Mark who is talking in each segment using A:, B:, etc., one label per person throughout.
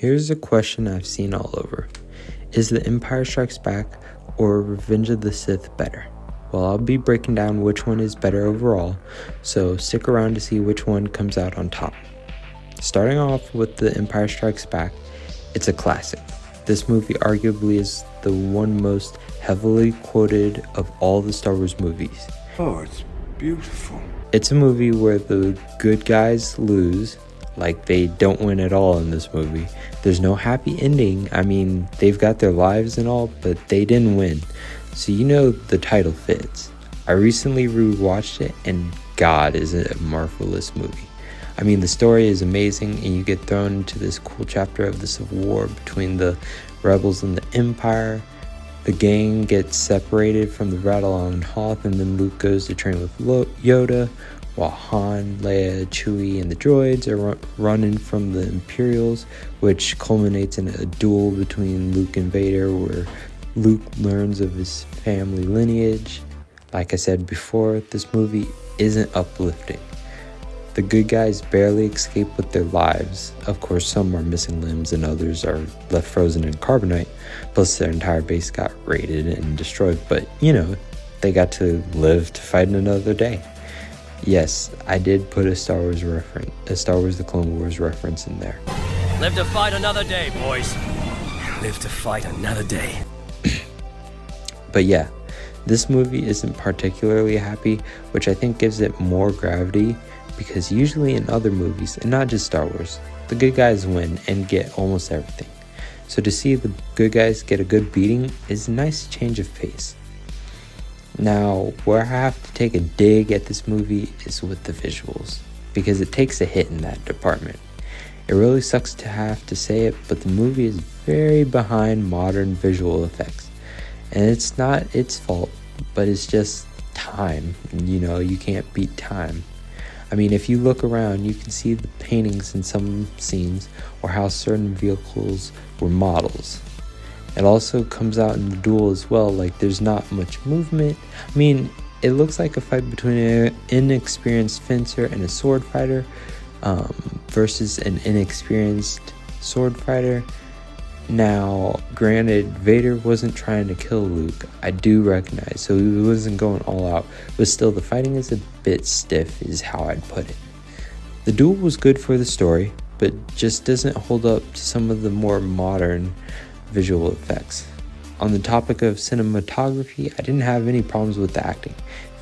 A: Here's a question I've seen all over. Is The Empire Strikes Back or Revenge of the Sith better? Well, I'll be breaking down which one is better overall, so stick around to see which one comes out on top. Starting off with The Empire Strikes Back, it's a classic. This movie arguably is the one most heavily quoted of all the Star Wars movies.
B: Oh, it's beautiful.
A: It's a movie where the good guys lose, like they don't win at all in this movie. There's no happy ending. I mean, they've got their lives and all, but they didn't win. So you know the title fits. I recently rewatched it, and God, is it a marvelous movie. I mean, the story is amazing, and you get thrown into this cool chapter of the Civil War between the rebels and the Empire. The gang gets separated from the Rattle on Hoth, and then Luke goes to train with Yoda, while Han, Leia, Chewie, and the droids are running from the Imperials, which culminates in a duel between Luke and Vader, where Luke learns of his family lineage. Like I said before, this movie isn't uplifting. The good guys barely escape with their lives. Of course, some are missing limbs and others are left frozen in carbonite, plus their entire base got raided and destroyed, but you know, they got to live to fight another day. Yes, I did put a Star Wars The Clone Wars reference in there.
C: Live to fight another day, boys. Live to fight another day.
A: But yeah, this movie isn't particularly happy, which I think gives it more gravity, because usually in other movies, and not just Star Wars, the good guys win and get almost everything. So to see the good guys get a good beating is a nice change of pace. Now, where I have to take a dig at this movie is with the visuals, because it takes a hit in that department. It really sucks to have to say it, but the movie is very behind modern visual effects. And it's not its fault, but it's just time. You know, you can't beat time. I mean, if you look around, you can see the paintings in some scenes or how certain vehicles were models. It also comes out in the duel as well, like there's not much movement. I mean, it looks like a fight between an inexperienced fencer and a sword fighter versus an inexperienced sword fighter. Now, granted, Vader wasn't trying to kill Luke, I do recognize, so he wasn't going all out, but still the fighting is a bit stiff is how I'd put it. The duel was good for the story, but just doesn't hold up to some of the more modern visual effects. On the topic of cinematography, I didn't have any problems with the acting.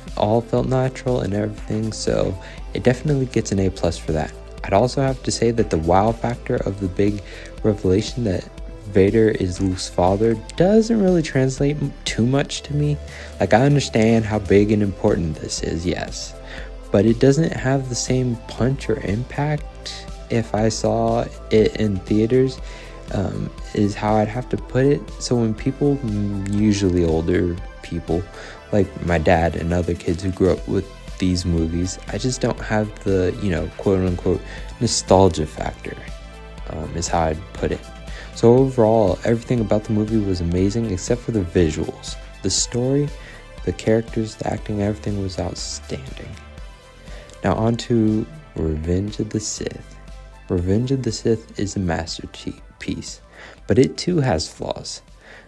A: It all felt natural and everything, so it definitely gets an A+ for that. I'd also have to say that the wow factor of the big revelation that Vader is Luke's father doesn't really translate too much to me. Like, I understand how big and important this is, yes, but it doesn't have the same punch or impact if I saw it in theaters, is how I'd have to put it. So when people, usually older people like my dad and other kids who grew up with these movies, I just don't have the, you know, quote unquote nostalgia factor, is how I'd put it. So overall, everything about the movie was amazing except for the visuals. The story, the characters, the acting, everything was outstanding. Now on to Revenge of the Sith. Revenge of the Sith is a masterpiece, but it too has flaws.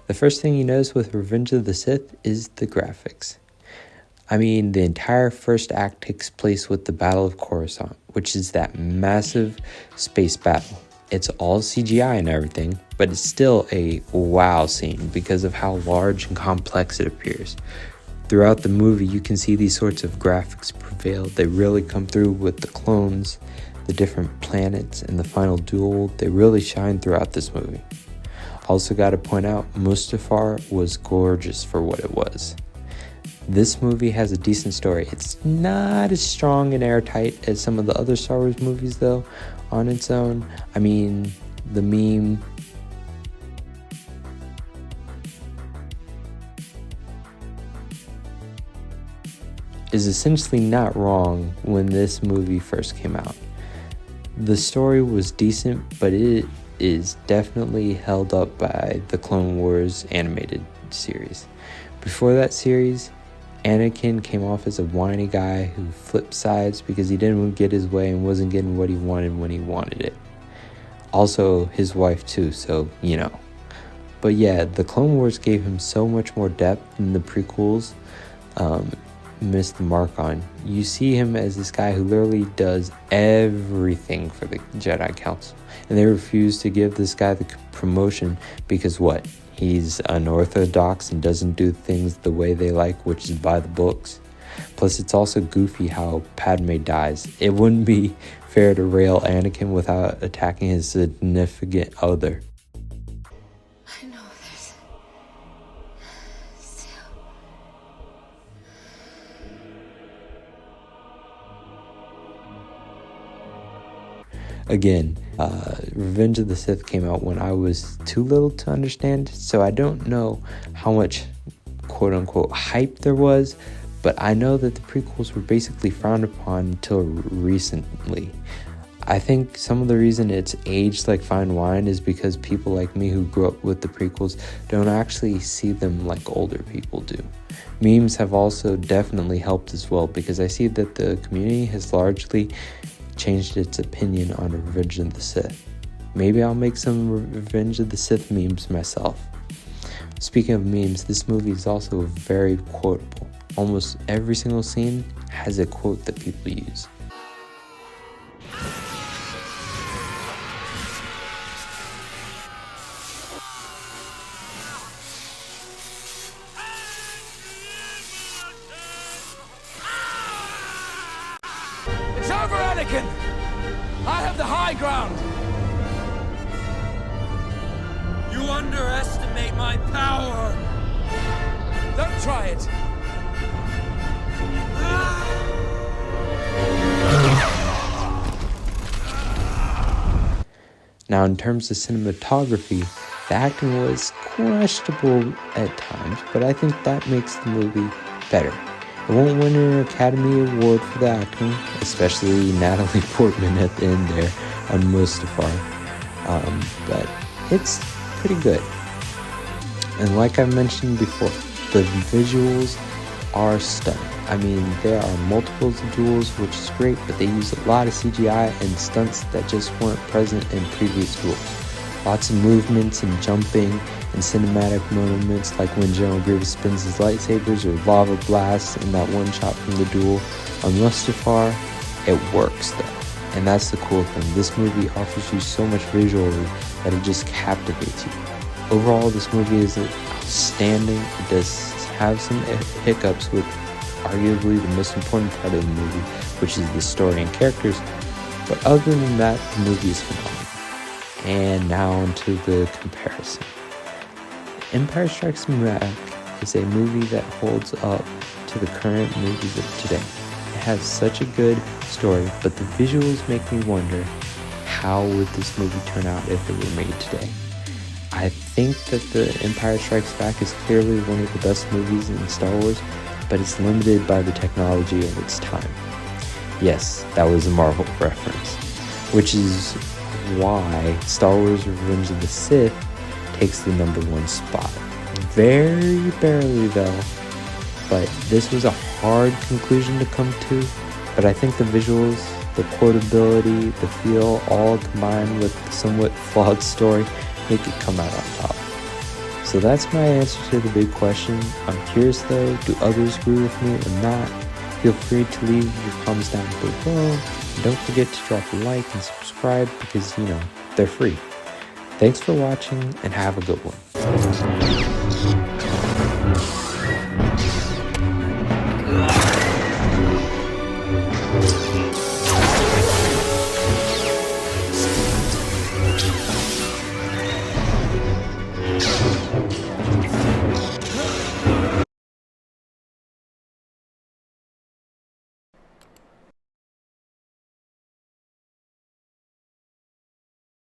A: The first thing you notice with Revenge of the Sith is the graphics. I mean, the entire first act takes place with the Battle of Coruscant, which is that massive space battle. It's all CGI and everything, but it's still a wow scene because of how large and complex it appears. Throughout the movie, you can see these sorts of graphics prevail. They really come through with the clones, the different planets, and the final duel. They really shine throughout this movie. Also got to point out, Mustafar was gorgeous for what it was. This movie has a decent story. It's not as strong and airtight as some of the other Star Wars movies though, on its own. I mean, the meme is essentially not wrong when this movie first came out. The story was decent, but it is definitely held up by the Clone Wars animated series. Before that series, Anakin came off as a whiny guy who flipped sides because he didn't get his way and wasn't getting what he wanted when he wanted it. Also his wife too, so you know. But yeah, the Clone Wars gave him so much more depth than the prequels missed the mark on. You see him as this guy who literally does everything for the Jedi Council, and they refuse to give this guy the promotion because what? He's unorthodox and doesn't do things the way they like, which is by the books. Plus, it's also goofy how Padme dies. It wouldn't be fair to rail Anakin without attacking his significant other.
D: I know there's still...
A: Again, Revenge of the Sith came out when I was too little to understand, so I don't know how much quote-unquote hype there was, but I know that the prequels were basically frowned upon until recently. I think some of the reason it's aged like fine wine is because people like me who grew up with the prequels don't actually see them like older people do. Memes have also definitely helped as well, because I see that the community has largely changed its opinion on Revenge of the Sith. Maybe I'll make some Revenge of the Sith memes myself. Speaking of memes, this movie is also very quotable. Almost every single scene has a quote that people use.
C: It's over, Anakin! I have the high ground! You underestimate my power! Don't try it!
A: Now, in terms of cinematography, the acting was questionable at times, but I think that makes the movie better. It won't win an Academy Award for the acting, especially Natalie Portman at the end there on Mustafar, but it's pretty good. And like I mentioned before, the visuals are stunning. I mean, there are multiples of duels, which is great, but they use a lot of CGI and stunts that just weren't present in previous duels. Lots of movements and jumping and cinematic moments, like when General Grievous spins his lightsabers or lava blasts in that one shot from the duel on Mustafar. It works though, and that's the cool thing. This movie offers you so much visually that it just captivates you. Overall, this movie is outstanding. It does have some hiccups with arguably the most important part of the movie, which is the story and characters, but other than that, the movie is phenomenal. And now onto the comparison. Empire Strikes Back is a movie that holds up to the current movies of today. It has such a good story, but the visuals make me wonder, how would this movie turn out if it were made today? I think that The Empire Strikes Back is clearly one of the best movies in Star Wars, but it's limited by the technology of its time. Yes, that was a Marvel reference, which is why Star Wars Revenge of the Sith takes the #1 spot. Very barely though, but this was a hard conclusion to come to, but I think the visuals, the quotability, the feel, all combined with the somewhat flawed story make it come out on top. So that's my answer to the big question. I'm curious though, do others agree with me or not? Feel free to leave your comments down below. And don't forget to drop a like and subscribe because, they're free. Thanks for watching and have a good one.